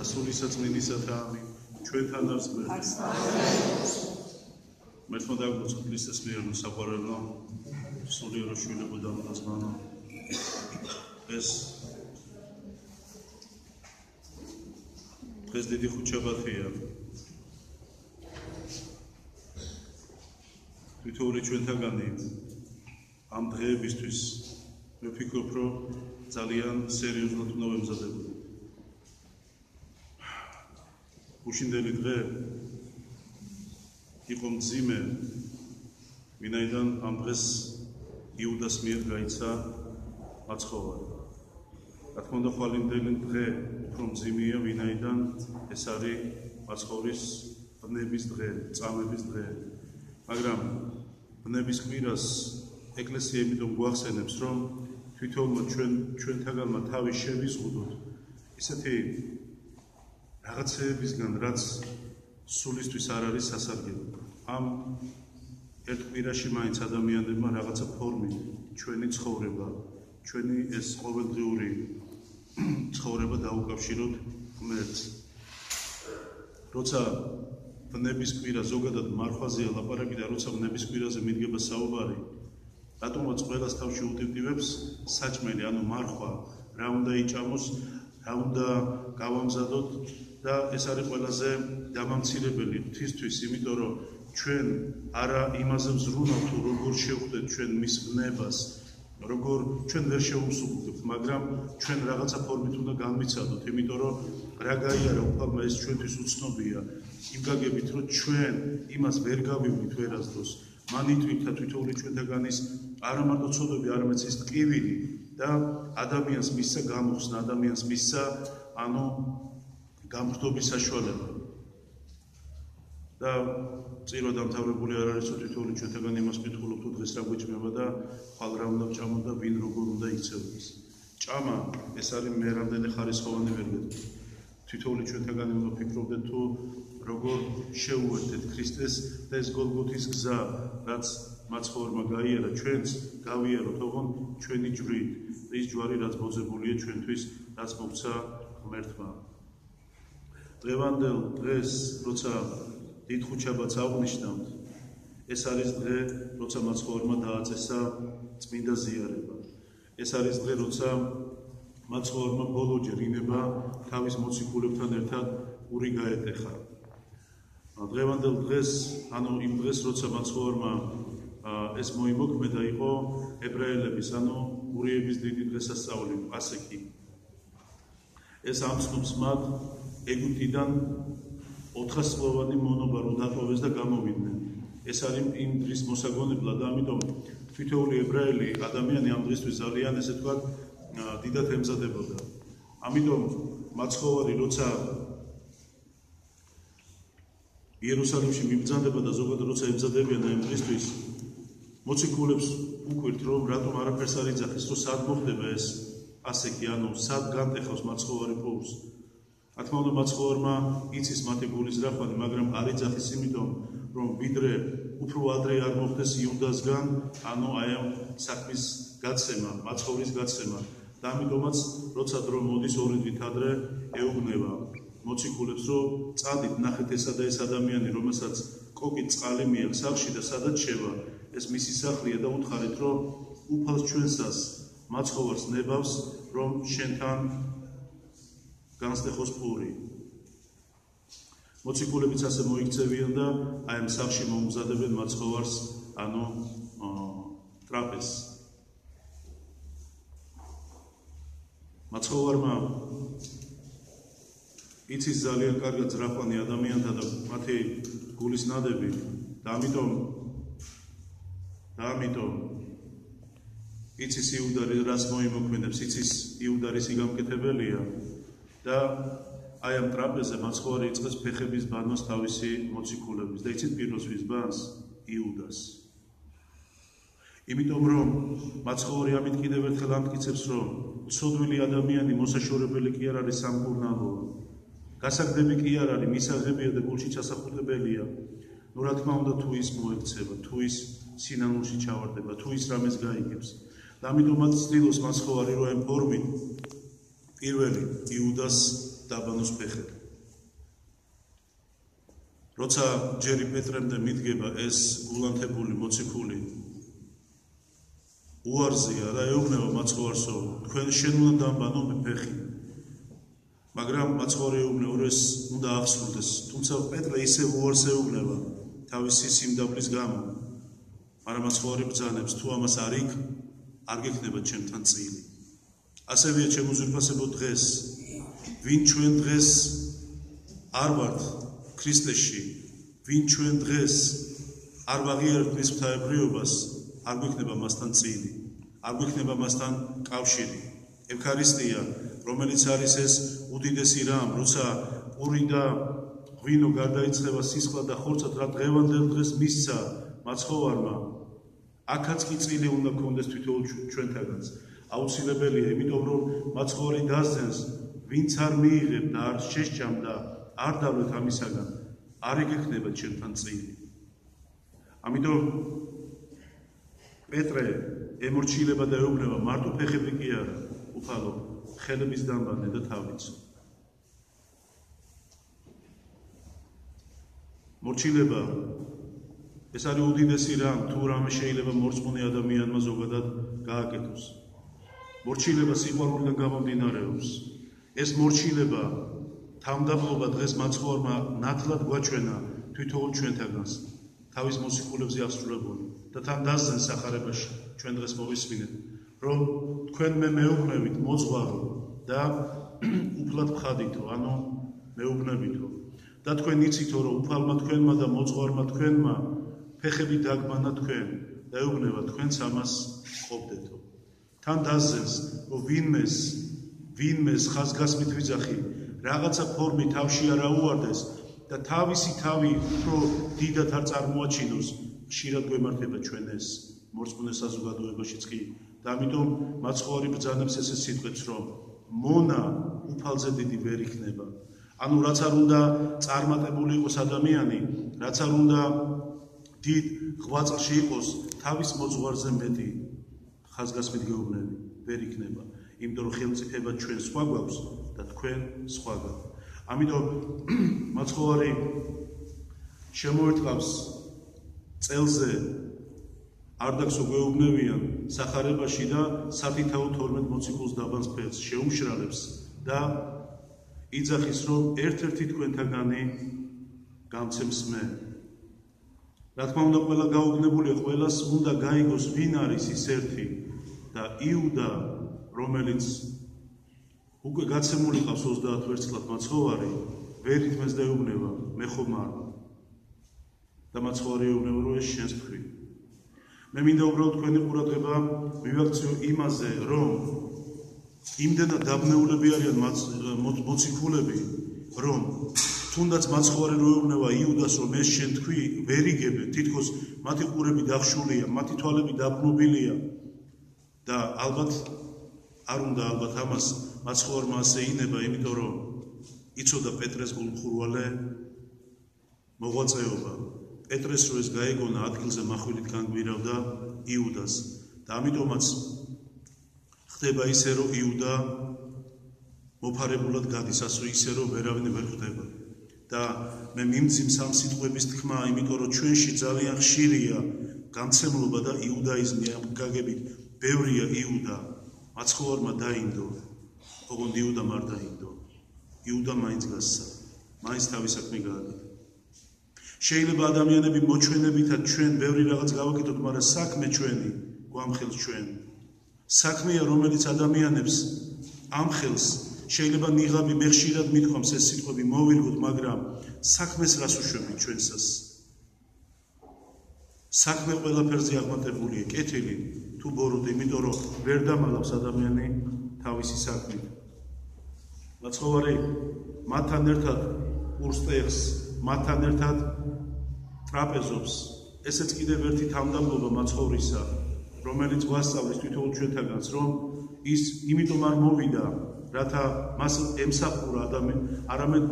სულისაწმინდისა თამი ჩვენთან არის მერთმა დაგმოწ ქრისტეს მიერ საყვარელო სულიერო შვილებო და მაზმანო ეს დღეს დიდი ხუთშაბათია თითოეული ჩვენთაგანი ამ დღეებისთვის მე ვფიქრობ რომ ძალიან სერიოზულად უნდა ვემზადებოდეთ უშინდელი დღე იყო მძიმე ვინაიდან ამ დღეს იუდას მიერ გაიცა მაცხოვარი რა თქმა უნდა ხვალინდელი დღე უფრო მძიმეა ვინაიდან ეს არის მაცხოვრის ბნების დღე წამების დღე მაგრამ ბნების კვირას ეკლესია იმიტომ გვახსენებს რომ თვითონმა ჩვენთაგანმა თავი შევიზღუდოთ ისეთი რაღაცეებისგან რაც სულისთვის არ არის სასარგებლო ამ ერთ კვირაში მაინც ადამიანებმა რაღაცა ფორმით ჩვენი ცხოვრება ჩვენი ეს ყოველდღიური ცხოვრება დაუკავშიროთ ღმერთს როცა ბნების კვირა ზოგადად მარხვაზეა ლაპარაკი და როცა ბნების კვირაზე მიდგება საუბარი რატომაც ყველას თავში უტივტივებს საჭმელი ანუ მარხვა რა უნდა იჭამოს რა უნდა გავამზადოთ და ეს არის ყველაზე დამამცირებელი ღვთისთვის, იმიტომ რომ ჩვენ არა იმაზე ვზრუნავთ თუ როგორ შევხვდეთ ჩვენ მის ბნებას, როგორ ჩვენ ვერ შევუსრულებთ, მაგრამ ჩვენ რაღაცა ფორმით უნდა განვიცადოთ, იმიტომ რომ რა გაიარა უფალმა ეს ჩვენთვის უცნობია, იმ გაგებით რომ ჩვენ იმას ვერ გავივლით ვერასდროს, მანიტვით და თითოეული ჩვენთაგანის არა მარტო ცოდვები, არამედ ის ტკივილი და ადამიანს მისცა გამოხსნა, ადამიანს მისცა ანუ გამხდობის საშუალება და წირო დამთავრებული არ არის თითოეული ჩვენთაგანი იმას მითხულობ თუ დღეს რა გვეჭმება და ხვალ რა უნდა ვჭამოთ და ვინ როგორ უნდა იქცევდეს ჭამა ეს არის მე რამდენი ხარისხოვანი ვერ ვეტყვი თითოეული ჩვენთაგანი უნდა ვფიქრობდეთ თუ როგორ შეუერთდეთ ქრისტეს და ეს გოლგოთის გზა რაც მაცხოვრმა გაიარა ჩვენც გავიაროთ ოღონდ ჩვენი ჯვრით ის ჯვარი რაც მოძებულია ჩვენთვის რაც მოგცა ღმერთმა დღევანდელ დღეს როცა დიდ ხუთშაბათს აღნიშნავთ ეს არის დღე როცა მაცხოვრმა დააწესა წმინდა ზიარება ეს არის დღე როცა მაცხოვრმა ბოლოჯერ ინება თავის მოციქულებთან ერთად პური გაეტეხა დღევანდელ დღეს ანუ იმ დღეს როცა მაცხოვრმა ეს მოიმოქმედა იყო ებრაელების ანუ ურიების დიდი დღესასწაული პასექი ეს ამცნობს მათ ეგვიპტიდან 400-სლოვანი მონობა რომ დატოვეს და გამოვიდნენ. ეს არის იმ დღის მოსაგონებლად და ამიტომ თითოეული ებრაელი ადამიანი ამ დღისთვის ძალიან ესე ვთქვათ დიდად ემზადებოდა. ამიტომ მაცხოვარი როცა იერუსალიმში მიბრძანდება და ზოგადად როცა ემზადებიან ამ დღისთვის მოციქულებს უყვირთ რომ რატომ არაფერს არ იძახის რომ სად მოხდება ეს პასექი ანუ სად განტეხავს მაცხოვარი პურს რა თქმა უნდა მაცხოვარმა იცის მათი გულის რახვანი, მაგრამ არ იძახის იმიტომ, რომ ვიდრე უფრო ადრე არ მოხდეს იუდასგან, ანუ აი ამ საქმის გაცემა, მაცხოვრის გაცემა. და ამიტომაც, როცა დრო მოდის ორი დღით ადრე ეუბნება მოციქულებს, რომ წადით ნახეთ ესა და ეს ადამიანი, რომელსაც კოკით წყალი მიაქვს სახლში და სადაც შევა, ეს მისი სახლია და უთხარით, რომ უფალს ჩვენსას მაცხოვარს ნებავს, რომ შენთან განსტეხოს პური. მოციქულებიც ასე მოიქცევიან და აი ამ სახლში მომზადებენ მაცხოვარს, ანუ ტრაპეზს. მაცხოვარმა იცის ძალიან კარგად ზრახვანი ადამიანთა და მათი გულის ნადები და ამიტომ იცის იუდა რას მოიმოქმედებს, იცის იუდა რისი გამკეთებელია და აი ამ ტრაპეზზე მაცხოვარი იწყებს ფეხების ბანოს თავისი მოციქულების და იცით პიროს ვის ბანს? იუდას. იმიტომ რომ მაცხოვარი ამით კიდევ ერთხელ ამტკიცებს რომ ცოდვილი ადამიანი მოსაშორებელი კი არ არის სამკურნალოა. გასაგდები კი არ არის მისაღებია და გულში ჩასახუტებელია. ნუ რა თქმა უნდა თუ ის მოექცევა, თუ ის სინანულში ჩავარდება, თუ ის რამეს გაიგებს. და ამიტომაც ცდილობს მაცხოვარი რომ ამ ფორმით პირველი იუდას დაბანოს ფეხები. როცა ჯერი პეტრემდე მიდგება ეს გულანთებული მოციქული უარზია და ეუბნება მაცხოვარსო, თქვენ შენ უნდა დამბანო მე ფეხი. მაგრამ მაცხოვარი ეუბნება, რომ ეს უნდა აღსრულდეს. თუმცა პეტრე ისევ უარს ეუბნება თავისი სიმდაბლის გამო. მაგრამ მაცხოვარი ბრძანებს, თუ ამას არ გექნება ჩემთან წილი. ასევეა ჩემო ძვირფასებო დღეს, ვინ ჩვენ დღეს არ ვართ ქრისტეში, ვინ ჩვენ დღეს არ ვაღიარებთ მის ღვთაებრიობას, არ გვექნება მასთან წილი, არ გვექნება მასთან კავშირი. ევქარისტია, რომელიც არის ეს უდიდესი რამ, როცა პური და ღვინო გარდაიცხება სისხლად და ხორცად, რა დღევანდელ დღეს მისცა მაცხოვარმა, აქაც კი წილი უნდა გქონდეს თითოეულ ჩვენთაგანს. აუცილებელია, იმიტომ რომ მაცხოვარი დასძენს, ვინც არ მიიღებ და არ შესჯამ და არ დავლეთ ამისაგან, არ იგექნება ჩემთან წილი. ამიტომ პეტრე ემორჩილება და ეუბნება, მარტო ფეხები კი არა, უფალო, ხელების დამბანე და თავიც. მორჩილება ეს არის უდიდესი რამ, თუ რამე შეიძლება მორწმუნე ადამიანმა ზოგადად გააკეთოს. მორჩილება სიყვარულიდან გამომდინარეობს. ეს მორჩილება თამდაბლობა დღეს მაცხოვარმა ნათლად გვაჩვენა თვითოულ ჩვენთაგანს, თავის მოციქულებზე აღსრულებული და თან დასძენს სახარებაში ჩვენ დღეს მოვისმინეთ, რომ თქვენ მე მეუბნებით მოძღვარო და უფლად მხადითო, ანუ მეუბნებითო და თქვენ იცითო, რომ უფალმა თქვენმა და მოძღვარმა თქვენმა ფეხები დაგბანა თქვენ და ეუბნება თქვენც ამას ყოფდეთო. თან დასძენს, რომ ვინმეს ხაზგასმით ვიძახი, რაღაცა ფორმი თავში არ აუარდეს და თავისი თავი უფრო დიდად არ წარმოაჩინოს, ხშირად გვემართება ჩვენ ეს მორწმუნე საზოგადოებაშიც კი და ამიტომ მაცხოვარი ბრძანებს ესე სიტყვებს, რომ მონა უფალზე დიდი ვერ იქნება. ანუ რაც არ უნდა წარმატებული იყოს ადამიანი, რაც არ უნდა დიდ ღვაწლში იყოს, თავის მოძღვარზე მეტი ხაზგასმით გეუბნები ვერ იქნება, იმიტომ რომ ხელმწიფება ჩვენ სხვა გვაქვს და თქვენ სხვაგან. ამიტომ მაცხოვარი შემოერტყავს წელზე არდაქსო გვეუბნებიან სახარებაში და სათითაო 12 მოციქულს დაბანს ფეხს შეუმშრალებს და იძახის, რომ ერთ-ერთი თქვენთაგანი გამცემს მე. რა თქმა უნდა, ყველა გაუგნებულია, ყველას უნდა გაიგოს, ვინ არის ის ერთი და იუდა, რომელიც უკვე გაცემული ყავს 30 ვერცხლად მაცხოვარი, ვერ ითმეს და ეუბნება, მე ხომ არ ვარ. და მაცხოვარი ეუბნება, რომ ეს შენს თქვი. მე მინდა უბრალოდ თქვენი ყურადღება მივაქციო იმაზე, რომ იმდენად დაბნეულები არიან მოციქულები, რომ თუნდაც მაცხოვარი რო ეუბნება იუდას, რომ ეს შენ თქვი, ვერ იგებენ, თითქოს მათი ყურები დახშულია, მათი თვალები დაბნობილია და ალბათ არ უნდა ამას მაცხოვარმა ასე ინება, იმიტომ რომ იცოდა პეტრეს გულმხურვალე მოღვაწეობა. პეტრეს რო ეს გაეგონა, ადგილზე מחვილით განგვირავდა იუდას და ამიტომაც ხდება ისე, რომ იუდა მოფარებულად გადის, ისე რომ ვერავინ ვერ ხვდება. და მე მიმძიმს ამ სიტყვების თქმა, იმიტომ რომ ჩვენში ძალიან ხშირია გამცემლობა და იუდაიზმი, ამ გაგებით ბევრია იუდა, მაცხოვარმა დაინდო, ოღონდ იუდამ არ დაინდო. იუდა მაინც გასცა, მაინც თავის საქმე გააკეთა. შეიძლება ადამიანები მოჩვენებითად ჩვენ ბევრი რაღაც გავაკეთოთ, მაგრამ საქმე ჩვენი გვამხელს ჩვენ. საქმეა, რომელიც ადამიანებს ამხელს. შეიძლება ნიღაბი მე ხშირად მithქვამს ეს სიტყვები მოვირგოთ, მაგრამ საქმეს რას უშვებთ ჩვენსას? საქმე ყველაფერზე აღმატებულია, კეთილი თუ ბოროტი, იმიტომ რომ ვერ დამალავს ადამიანი თავისი საქმით. მაცხოვარი მათთან ერთად ყურსტეხს, მათთან ერთად ტრაპეზობს. ესეც კიდევ ერთი თამდამლობა მაცხოვრისა, რომელიც გვასწავლის თვითონ ჩვენთაგანს, რომ ის იმიტომ არ მოვიდა, რათა მას ემსახურა არამედ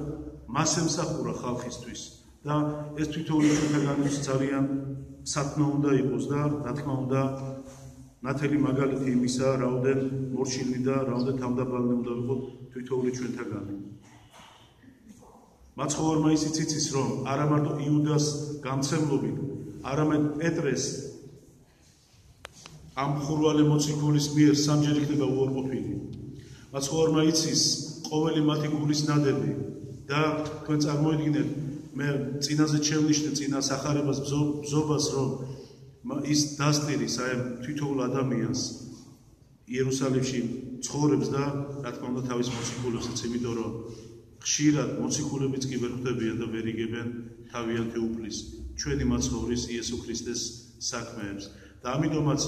მას ემსახურა ხალხისთვის და ეს თვითონ ჩვენთაგანს ძალიან სათნო უნდა იყოს და რა თქმა უნდა ნათელი მაგალითი იმისა, რაოდენ მორჩილი და რაოდენ თამდაბალნი უნდა ვიყოთ თვითონული ჩვენთაგანი. მაცხოვარმა ისიც იცის, რომ არა მარტო იუდას გამცემლობით, არამედ პეტრეს ამ ხურვალე მოციქულის მიერ სამჯერ იქნება უარყოფილი. მაცხოვარმა იცის ყოველი მათი გულის ნადები და თქვენ წარმოიდგინეთ, მე წინაზე შევნიშნე წინა სახარებას ბზობას, რომ ის დასტირის აი თითოეულ ადამიანს იერუსალიმში ცხოვრებს და რა თქმა უნდა თავის მოციქულებსაც, იმიტომ რომ ხშირად მოციქულებიც კი ვერ ხვდებიან და ვერ იგებენ თავიანთი უფლის ჩვენი მაცხოვრის იესო ქრისტეს საქმეებს. და ამიტომაც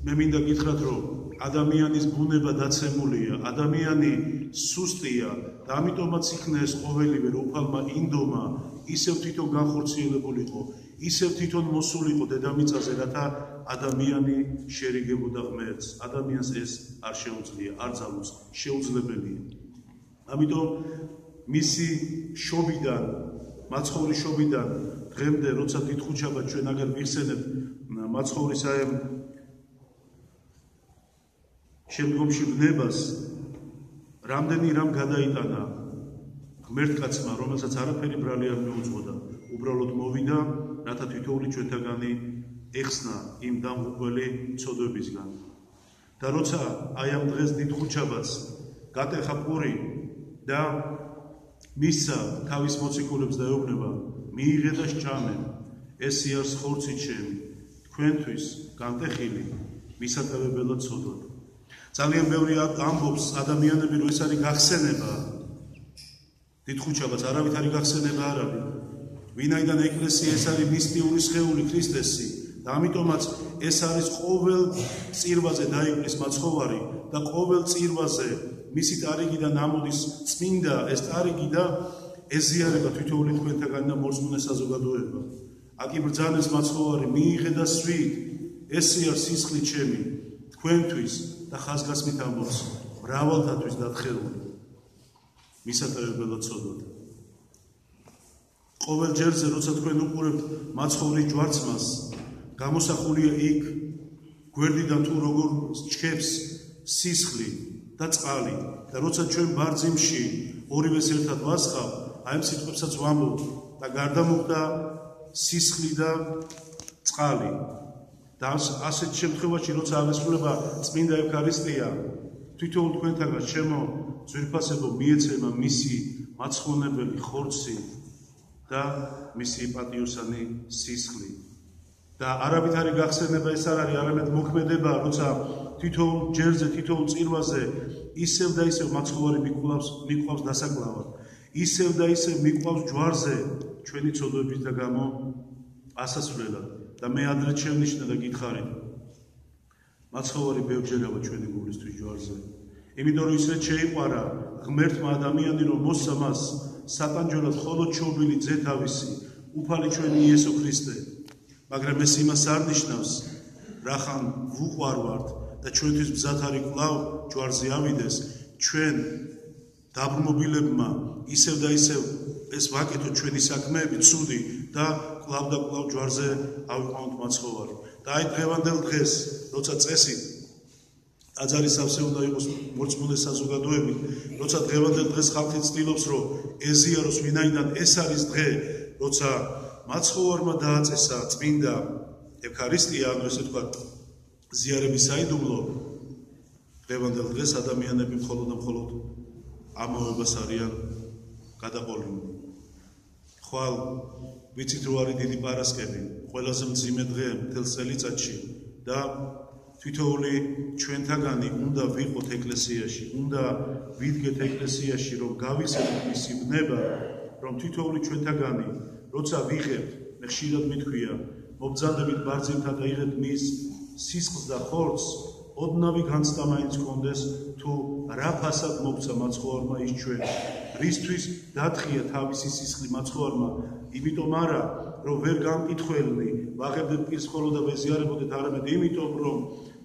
მე მინდა გითხრათ, რომ ადამიანის ბუნება დაცემულია, ადამიანი სუსტია და ამიტომაც იქნა ეს ყოველივე უფალმა ინდომა ისევ თვითონ განხორციელებულიყო, ისევ თვითონ მოსულიყო დედამიწაზე, რათა ადამიანი შერიგებოდა ღმერთს. ადამიანს ეს არ შეუძლია, არ ძალუძს, შეუძლებელია. ამიტომ მისი შობიდან, მაცხოვრის შობიდან დღემდე, როცა დიდხუჩაბა ჩვენ აგერ ვიხსენებთ მაცხოვრის აი შემდგომში ვნებას, რამდენი რამ გადაიტანა ღმერთკაცმა, რომელსაც არაფერი ბრალი არ მიუძღოდა, უბრალოდ მოვიდა, რათა თითოეული ჩვენთაგანი ეხსნა იმ დამღუპველი ცოდვებისგან. და როცა აი ამ დღეს დიდხუჩაბაც გატეხა პური და მისცა თავის მოციქულებს და ეუბნება, მიიღე და სჭამე, ეს იარს ხორცი ჩემი, თქვენთვის განტეხილი მისატევებელად ცოდვად. ძალიან ბევრი ამბობს ადამიანები, რომ ეს არის გახსენება. დიდხუჩაბაც არავით არის გახსენება არ არის. ვინაიდან ეკლესია ეს არის მისტიური სხეული ქრისტესი და ამიტომაც ეს არის ყოველ წირვაზე დაიყრის მაცხოვარი და ყოველ წირვაზე მისი ტარიგიდან ამოდის წმინდა ეს ტარიგი და ეზიარება თითოეული თქვენთაგანი და მორწმუნე საზოგადოება. აკი ბრძანეს მაცხოვარი, მიიღე და სვით, ეს არის სისხლი ჩემი, თქვენთვის და ხაზგასმით ამბობს, მრავალთათვის დათხეული, მისატევებელად ცოდვად. ყოველ ჯერზე, როცა თქვენ უყურებთ მაცხოვრის ჯვარცმას, გამოსახულია იქ გვერდიდან თუ როგორ ჩქებს სისხლი და წყალი და როცა ჩვენ ბარძიმში ორივეს ერთად ვასხავ, აი ამ სიტყვებსაც ვამბობ და გარდამოხდა სისხლი და წყალი. და ასეთ შემთხვევაში, როცა აღესრულება წმინდა ევქარისტია, თვითონ თქვენთაგან ჩემო ძვირფასებო მიეცემა მისი მაცხოვნებელი ხორცი და მისი პატიოსანი სისხლი. და არავით არის გახსენება ეს არ არის, არამედ მოქმედება, როცა თითოეულ ჯერზე, თითოეულ წირვაზე ისევ და ისევ მაცხოვარი მიყვავს დასაკლავად, ისევ და ისევ მიყვავს ჯვარზე ჩვენი ცოდვების და გამო ასასვლელად. და მე ადრე შევნიშნე და გითხარით, მაცხოვარი ბევრჯერავა ჩვენი გულისთვის ჯვარზე. იმიტომ რომ ისრეთ შეიყვარა ღმერთმა ადამიანი, რომ მოსცა მას სატანჯველად მხოლოდ ჩობილი ძე თავისი, უფალი ჩვენი იესო ქრისტე. მაგრამ ეს იმას არ ნიშნავს, რახან ვუყვარვართ და ჩვენთვის მზად არის კვლავ ჯვარზე ავიდეს, ჩვენ დაბრმობილებმა ისევ და ისევ ეს ვაკეთოთ ჩვენი საქმეები ცუდი და კვლავ და კვლავ ჯვარზე ავიყვანოთ მაცხოვარი. და აი დღევანდელ დღეს, როცა წესით ტაძარი სავსე უნდა იყოს მორწმუნე საზოგადოებით, როცა დღევანდელ დღეს ხალხი ცდილობს, რომ ეზიაროს, ვინაიდან ეს არის დღე, როცა მაცხოვარმა დააწესა წმინდა ევქარისტია, ანუ ესე თქვა ზიარების საიდუმლო, დღევანდელ დღეს ადამიანები მხოლოდ და მხოლოდ ამავებას არიან გადაყოლინი. ხვალ ვიცით რომ არის დიდი პარასკევი, ყველაზე მძიმე დღე მთელ წელიწადში და თითოეული ჩვენთაგანი უნდა ვიყოთ ეკლესიაში, უნდა ვიდგეთ ეკლესიაში, რომ გავისწრებთ მისი ბნება, რომ თითოეული ჩვენთაგანი როცა ვიღებთ, მე ხშირად მithქვია, მობრძანდებით ბარძიმთან და იღებთ მის სისხლს და ხორცს, ოდნავი განცდა მაინც გქონდეს, თუ რა ფასად მოგცა მაცხოვარმა ის ჩვენ, რისთვის დათხია თავისი სისხლი მაცხოვარმა, იმიტომ არა, რომ ვერ გამკითხველნი, ვაღებდეთ პირს ხოლო და ვეზიარებოდეთ, არამედ იმიტომ, რომ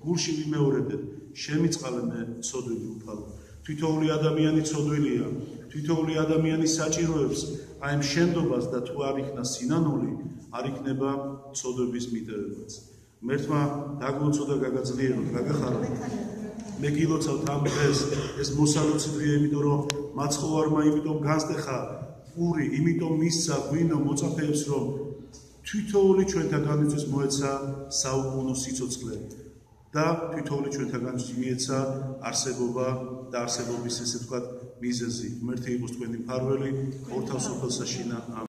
გულში ვიმეორებდეთ, შემიწყალე მე ცოდვილი უფალო. თითოეული ადამიანი ცოდვილია, თითოეული ადამიანი საჭიროებს აი ამ შენდობას და თუ არ იქნა სინანული, არ იქნება ცოდვების მიტევებაც. ღმერთმა დაგლოცო და გაგაძლიერო, გაგახარო. მე გილოცავთ ამ დღეს, ეს მოსალოცი დღეა, იმიტომ რომ მაცხოვარმა იმიტომ განსტეხა პური, იმიტომ მისცა ღვინო მოწაფეებს, რომ თითოეული ჩვენთაგანისთვის მოეცა საუკუნო სიცოცხლე და თითოეული ჩვენთაგანისთვის მიეცა არსებობა და არსებობის ესე ვთქვათ მიზეზი. ღმერთი იყოს თქვენი მფარველი, ორთავ სოფელსა შინა.